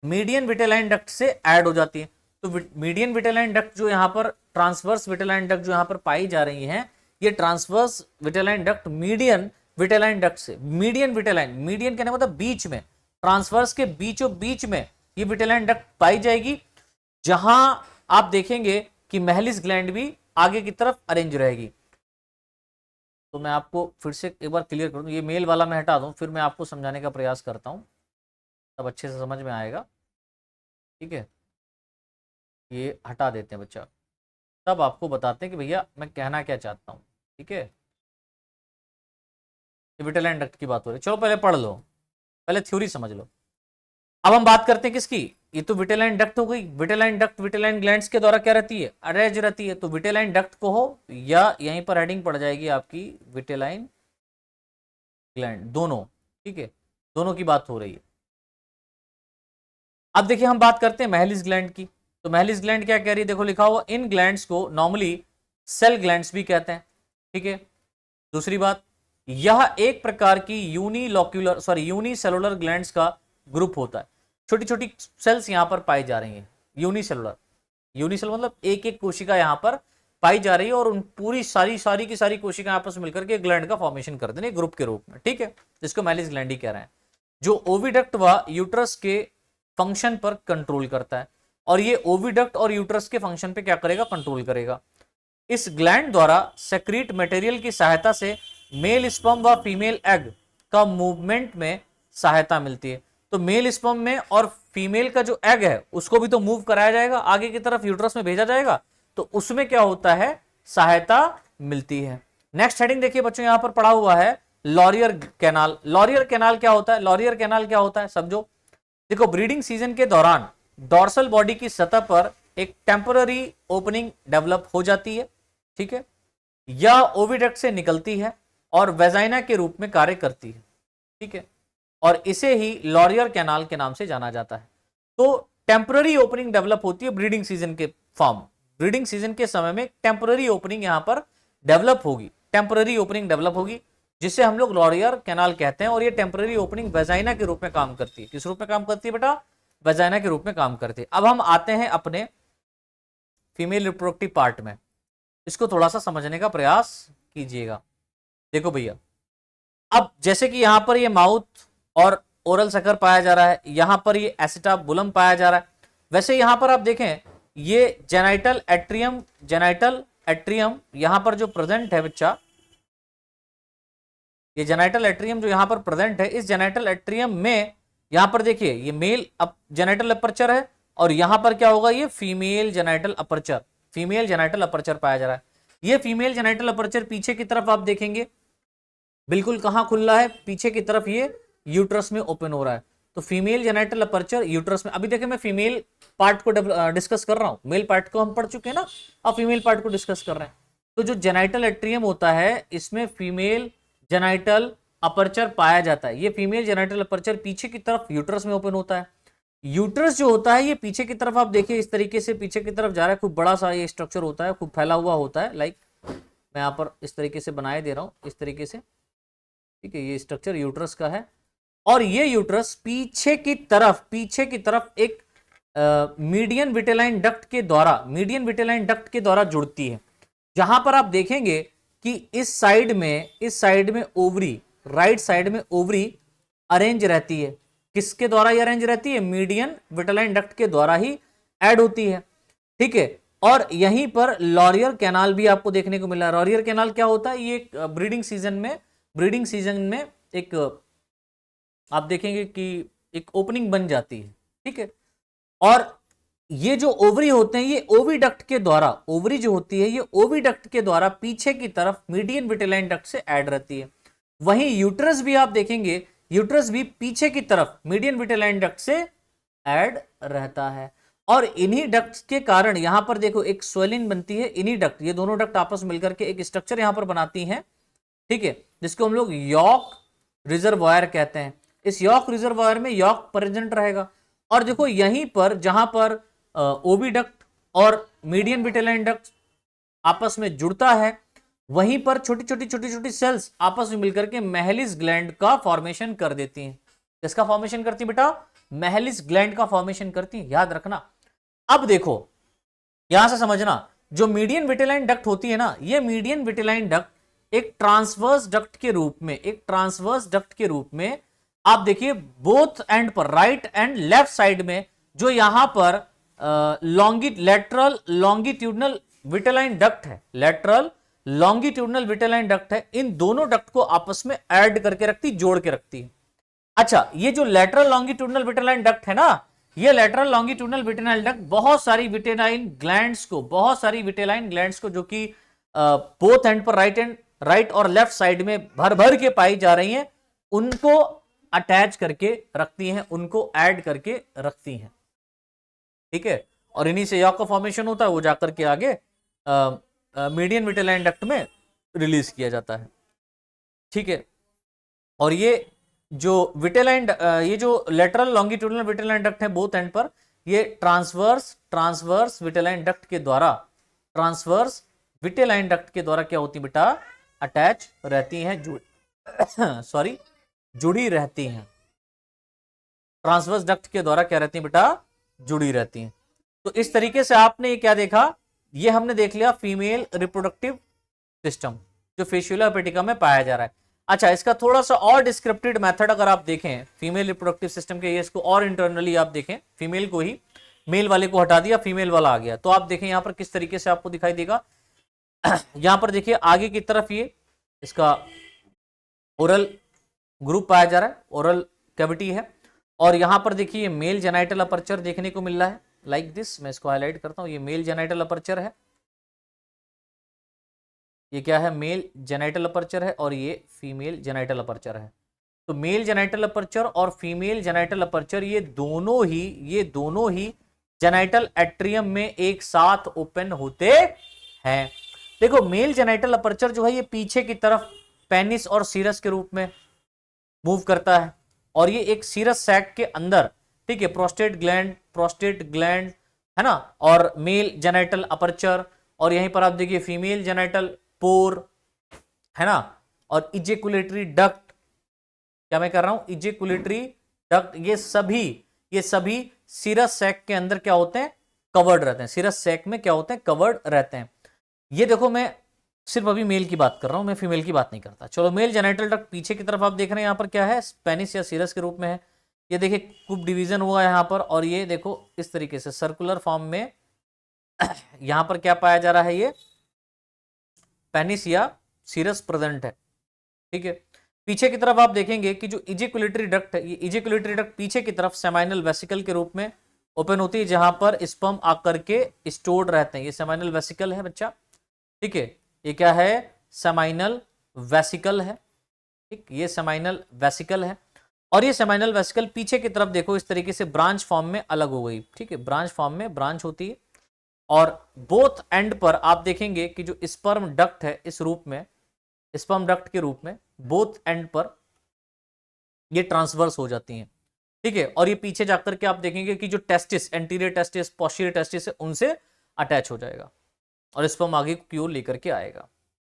मीडियन विटेलाइन डक्ट से ऐड हो जाती है। तो मीडियन विटेलाइन डक्ट जो यहां पर, ट्रांसवर्स विटेलाइन डक्ट जो यहां पर पाई जा रही हैं, ये transverse vitelline duct median vitelline duct से, मीडियन विटेलाइन, मीडियन कहने मतलब बीच में, ट्रांसवर्स के बीचों बीच में ये विटेलाइन डक्ट पाई जाएगी, जहां आप देखेंगे कि महलिस ग्लैंड भी आगे की तरफ अरेंज रहेगी। तो मैं आपको फिर से एक बार क्लियर कर दूं, ये मेल वाला मैं हटा दूं, फिर मैं आपको समझाने का प्रयास करता हूं, तब अच्छे से समझ में आएगा। ठीक है, ये हटा देते हैं बच्चा, तब आपको बताते हैं कि भैया मैं कहना क्या चाहता हूं। ठीक है, विटेलाइन डक्ट की बात हो रही है, चलो पहले पढ़ लो, पहले थ्योरी समझ लो। अब हम बात करते हैं किसकी, ये तो विटेलाइन डक्ट हो गई। विटेलाइन डक्ट विटेलाइन ग्लैंड्स के द्वारा क्या रहती है, अरेंज रहती है। तो विटेलाइन डक्ट को हो, या यहीं पर हेडिंग पड़ जाएगी आपकी विटेलाइन ग्लैंड, दोनों। ठीक है, दोनों की बात हो रही है। अब देखिए हम बात करते हैं महलिस ग्लैंड की। तो महलिस ग्लैंड क्या कह रही है, देखो लिखा हुआ, इन ग्लैंड्स को नॉर्मली सेल ग्लैंड्स भी कहते हैं। ठीक है, दूसरी बात, यह एक प्रकार की यूनिसेलुलर ग्लैंड्स का ग्रुप होता है। छोटी छोटी सेल्स यहां पर पाई जा रही हैं, यूनिसेलुलर, यूनिसेल मतलब एक एक कोशिका यहां पर पाई जा रही है, और उन पूरी सारी की सारी कोशिकाएं आपस में मिलकर के ग्लैंड का फॉर्मेशन कर देने ग्रुप के रूप में। ठीक है, जिसको महलिस ग्लैंड ही कह रहे हैं, जो ओविडक्ट व यूट्रस के फंक्शन पर कंट्रोल करता है। और ये ओविडक्ट और यूट्रस के फंक्शन पे क्या करेगा, कंट्रोल करेगा। इस ग्लैंड द्वारा सेक्रीट मटेरियल की सहायता से मेल स्पर्म व फीमेल एग का मूवमेंट में सहायता मिलती है। तो मेल स्पर्म में और फीमेल का जो एग है उसको भी तो मूव कराया जाएगा, आगे की तरफ यूट्रस में भेजा जाएगा, तो उसमें क्या होता है, सहायता मिलती है। नेक्स्ट हेडिंग देखिए बच्चों, यहां पर पढ़ा हुआ है लॉरियर कैनाल। लॉरियर कैनाल क्या होता है, लॉरियर कैनाल क्या होता है समझो। देखो, ब्रीडिंग सीजन के दौरान डॉर्सल बॉडी की सतह पर एक टेम्पररी ओपनिंग डेवलप हो जाती है। ठीक है, यह ओविडक्ट से निकलती है और वेजाइना के रूप में कार्य करती है। ठीक है, और इसे ही लॉरियर कैनाल के नाम से जाना जाता है। तो टेम्पररी ओपनिंग डेवलप होती है ब्रीडिंग सीजन के फॉर्म, ब्रीडिंग सीजन के समय में टेम्पररी ओपनिंग यहां पर डेवलप होगी, टेम्पररी ओपनिंग डेवलप होगी, जिसे हम लोग लॉरियर कैनाल कहते हैं। और ये टेम्पररी ओपनिंग वेजाइना के रूप में काम करती है। किस रूप में काम करती है बेटा, वेजाइना के रूप में काम करती है। अब हम आते हैं अपने फीमेल रिप्रोडक्टिव पार्ट में, इसको थोड़ा सा समझने का प्रयास कीजिएगा। देखो भैया, अब जैसे कि यहां पर ये माउथ और ओरल सकर पाया जा रहा है, यहां पर ये एसिटाबुलम पाया जा रहा है, वैसे यहां पर आप देखें ये जेनाइटल एट्रियम यहां पर जो प्रेजेंट है बच्चा, ये जेनाइटल एट्रियम जो यहां पर प्रेजेंट है, इस जेनाइटल एट्रियम में यहां पर देखिए ये मेल जेनाइटल अपर्चर है, और यहां पर क्या होगा, ये female genital aperture, female genital aperture पाया जा रहा है। ये फीमेल जेनाइटल अपर्चर पीछे की तरफ आप देखेंगे बिल्कुल कहां खुल रहा है, पीछे की तरफ ये यूट्रस में ओपन हो रहा है। तो फीमेल जेनाइटल अपर्चर यूट्रस में, अभी देखिए मैं फीमेल पार्ट को डिस्कस कर रहा हूं, मेल पार्ट को हम पढ़ चुके हैं ना, अब फीमेल पार्ट को डिस्कस कर रहे हैं। तो जो जेनाइटल एट्रियम होता है इसमें फीमेल जेनाइटल अपर्चर पाया जाता है। ये फीमेल जेनाइटल अपर्चर पीछे की तरफ यूट्रस में ओपन होता है। यूट्रस जो होता है ये पीछे की तरफ आप देखिए इस तरीके से पीछे की तरफ जा रहा है, खूब बड़ा सा ये स्ट्रक्चर होता है, खूब फैला हुआ होता है। लाइक मैं यहाँ पर इस तरीके से बनाए दे रहा हूँ, इस तरीके से। ठीक है, ये स्ट्रक्चर यूट्रस का है, और ये यूट्रस पीछे की तरफ एक मीडियन विटेलाइन डक्ट के द्वारा जुड़ती है। जहां पर आप देखेंगे कि इस साइड में ओवरी, राइट साइड में ओवरी अरेंज रहती है। किसके द्वारा ये अरेंज रहती है, मीडियन विटेलाइन डक्ट के द्वारा ही ऐड होती है। ठीक है, और यहीं पर लॉरियर कैनाल भी आपको देखने को मिला। लॉरियर कैनाल क्या होता है, ये ब्रीडिंग सीजन में एक आप देखेंगे कि एक ओपनिंग बन जाती है। ठीक है, और ये जो ओवरी होते हैं ये ओविडक्ट के द्वारा, ओवरी जो होती है ये ओविडक्ट के द्वारा पीछे की तरफ मीडियन विटेलाइन डक्ट से ऐड रहती है। वहीं यूट्रस भी आप देखेंगे, यूट्रस भी पीछे की तरफ मीडियन विटेलाइन डक्ट से ऐड रहता है। और इन्हीं डक्ट के कारण यहां पर देखो एक स्वेलिंग बनती है। इन्हीं डक्ट, ये दोनों डक्ट आपस में मिलकर के एक स्ट्रक्चर यहां पर बनाती हैं। ठीक है, जिसको हम लोग यॉर्क रिजर्वायर कहते हैं। इस यॉर्क रिजर्वायर में यॉर्क प्रेजेंट रहेगा। और देखो यहीं पर जहां पर ओविडक्ट और मीडियन विटेलाइन डक्ट आपस में जुड़ता है, वहीं पर छोटी छोटी सेल्स आपस में मिलकर के मैलिस ग्लैंड का फॉर्मेशन कर देती हैं। किसका फॉर्मेशन करती है बेटा? मैलिस ग्लैंड का फॉर्मेशन करती है, याद रखना। अब देखो यहां से समझना, जो मीडियन विटेलाइन डक्ट होती है ना, ये मीडियन विटेलाइन डक्ट एक ट्रांसवर्स डक्ट के रूप में, एक ट्रांसवर्स डक्ट के रूप में आप देखिए बोथ एंड पर, राइट एंड लेफ्ट साइड में, जो यहां पर लेटरल लॉन्गिट्यूडनल विटेलाइन डक्ट है, लेटरल लॉन्गिट्यूडनल विटेलाइन डक्ट है, इन दोनों डक्ट को आपस में ऐड करके रखती, जोड़ के रखती है। अच्छा, ये जो लेटरल लॉन्गिट्यूडनल विटेलाइन डक्ट है ना, ये लेटरल लॉन्गिट्यूडनल विटेलाइन डक्ट बहुत सारी विटेलाइन ग्लैंड्स को, बहुत सारी विटेलाइन ग्लैंड्स को जो कि बोथ एंड पर, राइट और लेफ्ट साइड में भर भर के पाई जा रही हैं, उनको अटैच करके रखती हैं, उनको ऐड करके रखती हैं। ठीक है, और इन्हीं से यॉक का फॉर्मेशन होता है, वो जाकर के आगे मीडियन विटेलाइन डक्ट में रिलीज किया जाता है। ठीक है, और ये जो विटेलाइन, ये जो लेटरल लॉन्गिट्यूडनल विटेलाइन डक्ट है बोथ एंड पर, ये ट्रांसवर्स विटेलाइन डक्ट के द्वारा, ट्रांसवर्स विटेलाइन डक्ट के द्वारा क्या होती बेटा? अटैच रहती हैं, जुड़ी रहती हैं। ट्रांसवर्स डक्ट के द्वारा क्या रहती हैं बेटा? जुड़ी रहती हैं। तो इस तरीके से आपने ये क्या देखा? ये हमने देख लिया फीमेल रिप्रोडक्टिव सिस्टम जो फेशियोला पेटिका में पाया जा रहा है। अच्छा, इसका थोड़ा सा और डिस्क्रिप्टिव मेथड अगर आप देखें फीमेल रिप्रोडक्टिव सिस्टम के, ये इसको और इंटरनली आप देखें, फीमेल को ही, मेल वाले को हटा दिया, फीमेल वाला आ गया, तो आप देखें यहां पर किस तरीके से आपको दिखाई देगा। यहां पर देखिए आगे की तरफ ये इसका ओरल ग्रुप पाया जा रहा है, ओरल कैविटी है, और यहां पर देखिए मेल जेनाइटल अपर्चर देखने को मिल रहा है, लाइक दिस। मैं इसको हाईलाइट करता हूं, ये मेल जेनाइटल अपर्चर है, ये क्या है? मेल जेनाइटल अपर्चर है, और ये फीमेल जेनाइटल अपर्चर है। तो मेल जेनाइटल अपर्चर और फीमेल जेनाइटल अपर्चर ये दोनों ही जेनाइटल एट्रियम में एक साथ ओपन होते हैं। देखो मेल जेनाइटल अपर्चर जो है ये पीछे की तरफ पेनिस और सीरस के रूप में मूव करता है, और ये एक सीरस सैक के अंदर, ठीक है, प्रोस्टेट ग्लैंड है ना, और मेल जेनाइटल अपर्चर, और यहीं पर आप देखिए फीमेल जेनाइटल पोर है ना, और इजेकुलेटरी डक्ट, क्या मैं कर रहा हूं? इजेकुलेटरी डक्ट, ये सभी सीरस सैक के अंदर क्या होते हैं? कवर्ड रहते हैं। सीरस सैक में क्या होते हैं? कवर्ड रहते हैं। ये देखो मैं सिर्फ अभी मेल की बात कर रहा हूं, मैं फीमेल की बात नहीं करता। चलो, मेल जेनाइटल डक्ट पीछे की तरफ आप देख रहे हैं, यहां पर क्या है? पेनिस या सीरस के रूप में है। ये देखिए कुप डिवीजन हुआ है यहां पर, और ये देखो इस तरीके से सर्कुलर फॉर्म में यहां पर क्या पाया जा रहा है? ये पेनिस या सीरस प्रेजेंट है। ठीक है, पीछे की तरफ आप देखेंगे कि जो इजेकुलेटरी डक्ट है, ये इजेकुलेटरी डक्ट पीछे की तरफ सेमाइनल वेसिकल के रूप में ओपन होती है, जहां पर स्पर्म आकर के स्टोर्ड रहते हैं। ये सेमाइनल वेसिकल है बच्चा, ठीक है, ये क्या है? सेमाइनल वेसिकल है। ठीक, ये सेमाइनल वेसिकल है, और ये सेमाइनल वेसिकल पीछे की तरफ देखो इस तरीके से ब्रांच फॉर्म में अलग हो गई। ठीक है, ब्रांच फॉर्म में ब्रांच होती है, और बोथ एंड पर आप देखेंगे कि जो स्पर्म डक्ट है इस रूप में, स्पर्म डक्ट के रूप में बोथ एंड पर ये ट्रांसवर्स हो जाती हैं। ठीक है, और ये पीछे जाकर के आप देखेंगे कि जो testis, anterior testis, posterior testis है, उनसे अटैच हो जाएगा, और स्पर्म आगे की ओर लेकर के आएगा।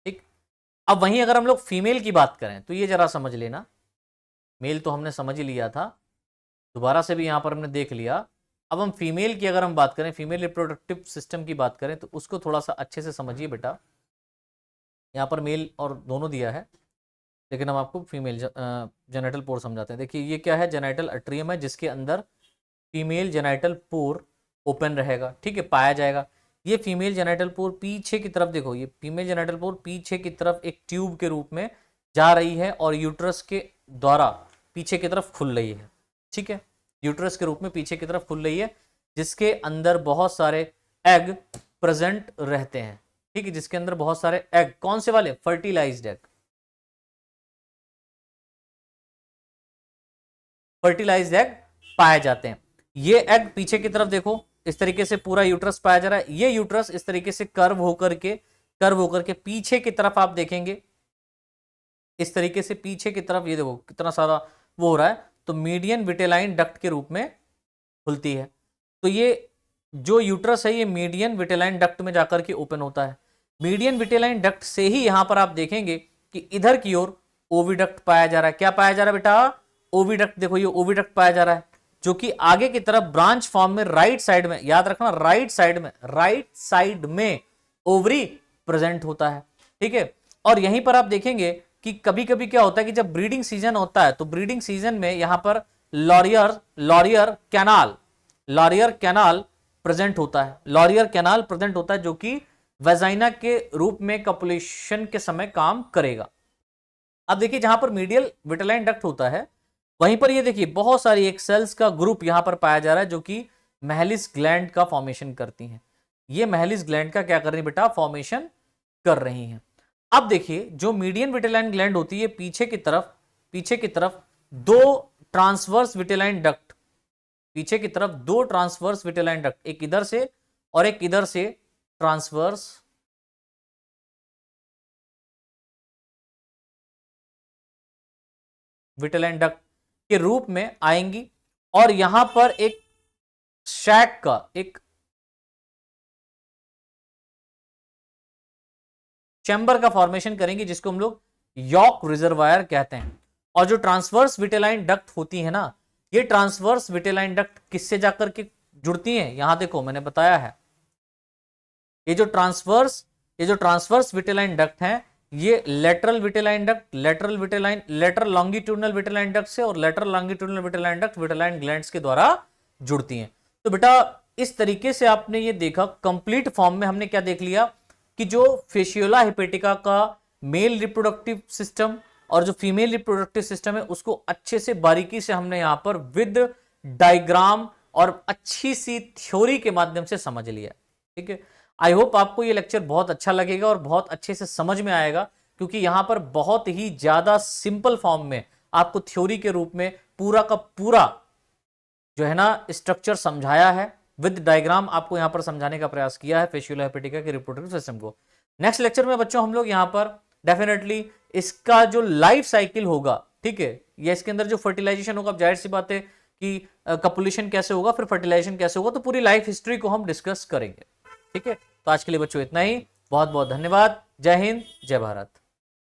ठीक, अब वहीं अगर हम लोग फीमेल की बात करें तो ये जरा समझ लेना, मेल तो हमने समझ ही लिया था, दोबारा से भी यहां पर हमने देख लिया। अब हम फीमेल की अगर हम बात करें, फीमेल रिप्रोडक्टिव सिस्टम की बात करें, तो उसको थोड़ा सा अच्छे से समझिए बेटा। यहाँ पर मेल और दोनों दिया है, लेकिन हम आपको फीमेल जेनाइटल पोर समझाते हैं। देखिए ये क्या है? जेनाइटल एट्रियम है, जिसके अंदर फीमेल जेनाइटल पोर ओपन रहेगा। ठीक है, पाया जाएगा। ये फीमेल जेनाइटल पोर पीछे की तरफ देखो, ये फीमेल जेनाइटल पोर पीछे की तरफ एक ट्यूब के रूप में जा रही है, और यूट्रस के द्वारा पीछे की तरफ खुल रही है। ठीक है, यूट्रस के रूप में पीछे की तरफ खुल रही है, जिसके अंदर बहुत सारे एग प्रेजेंट रहते हैं। ठीक है, जिसके अंदर बहुत सारे एग, कौन से वाले? फर्टिलाइज्ड एग, फर्टिलाइज्ड एग पाए जाते हैं। ये एग पीछे की तरफ देखो इस तरीके से पूरा यूट्रस पाया जा रहा है। ये यूट्रस इस तरीके से कर्व होकर के पीछे की तरफ आप देखेंगे, इस तरीके से पीछे की तरफ, ये देखो कितना सारा वो हो रहा है, तो मीडियन विटेलाइन डक्ट के रूप में खुलती है। तो ये जो यूट्रस है ये मीडियन विटेलाइन डक्ट में जाकर के ओपन होता है। मीडियन विटेलाइन डक्ट से ही यहां पर आप देखेंगे कि इधर की ओर ओविडक्ट पाया जा रहा है। क्या पाया जा रहा है बेटा? ओविडक्ट। देखो ये ओविडक्ट पाया जा रहा है जो कि आगे की तरफ ब्रांच फॉर्म में राइट साइड में, याद रखना राइट साइड में ओवरी प्रेजेंट होता है। ठीक है, और यहीं पर आप देखेंगे कि कभी कभी क्या होता है कि जब ब्रीडिंग सीजन होता है तो ब्रीडिंग सीजन में यहां पर लॉरियर कैनाल प्रेजेंट होता है। लॉरियर कैनाल प्रेजेंट होता है जो कि वेजाइना के रूप में कपुलेशन के समय काम करेगा। अब देखिए जहां पर मीडियल विटेलाइन डक्ट होता है वहीं पर ये देखिए बहुत सारी एक सेल्स का ग्रुप यहां पर पाया जा रहा है जो कि महलिस ग्लैंड का फॉर्मेशन करती हैं। ये महलिस ग्लैंड का क्या कर रही है बेटा? फॉर्मेशन कर रही हैं। अब देखिए जो मीडियन विटेलाइन ग्लैंड होती है पीछे की तरफ दो ट्रांसवर्स विटेलाइन डक्ट, पीछे की तरफ दो ट्रांसवर्स विटेलाइन डक्ट, एक इधर से और एक इधर से ट्रांसवर्स विटेलाइन डक्ट के रूप में आएंगी और यहां पर एक शैक का, एक चैम्बर का फॉर्मेशन करेंगे जिसको हम लोग यॉर्क रिजर्वायर कहते हैं। और जो ट्रांसवर्स विटेलाइन डक्ट होती है ना, ये ट्रांसवर्स विटेलाइन डक्ट किससे जाकर के जुड़ती हैं? यहां देखो मैंने बताया है, ये जो ट्रांसवर्स विटेलाइन डक्ट हैं ये लेटरल लॉन्गिट्यूडनल विटेलाइन डक्ट से और lateral longitudinal vitelline duct vitelline glands के द्वारा जुड़ती हैं। तो बेटा इस तरीके से आपने ये देखा, कंप्लीट फॉर्म में हमने क्या देख लिया कि जो फेशियोला हेपेटिका का मेल रिप्रोडक्टिव सिस्टम और जो फीमेल रिप्रोडक्टिव सिस्टम है उसको अच्छे से बारीकी से हमने यहां पर विद डायग्राम और अच्छी सी थ्योरी के माध्यम से समझ लिया। ठीक है, आई होप आपको ये लेक्चर बहुत अच्छा लगेगा और बहुत अच्छे से समझ में आएगा, क्योंकि यहां पर बहुत ही ज्यादा सिंपल फॉर्म में आपको थ्योरी के रूप में पूरा का पूरा जो है ना स्ट्रक्चर समझाया है, विद डायग्राम आपको यहां पर समझाने का प्रयास किया है फेशियोला हेपेटिका के रिप्रोडक्टिव सिस्टम को। नेक्स्ट लेक्चर में बच्चों हम लोग यहां पर डेफिनेटली इसका जो लाइफ साइकिल होगा, ठीक है, या इसके अंदर जो फर्टिलाइजेशन होगा, जाहिर सी बात है कि कपुलेशन कैसे होगा, फिर फर्टिलाइजेशन कैसे होगा, तो पूरी लाइफ हिस्ट्री को हम डिस्कस करेंगे। ठीक है, तो आज के लिए बच्चों इतना ही। बहुत बहुत धन्यवाद। जय हिंद, जय भारत।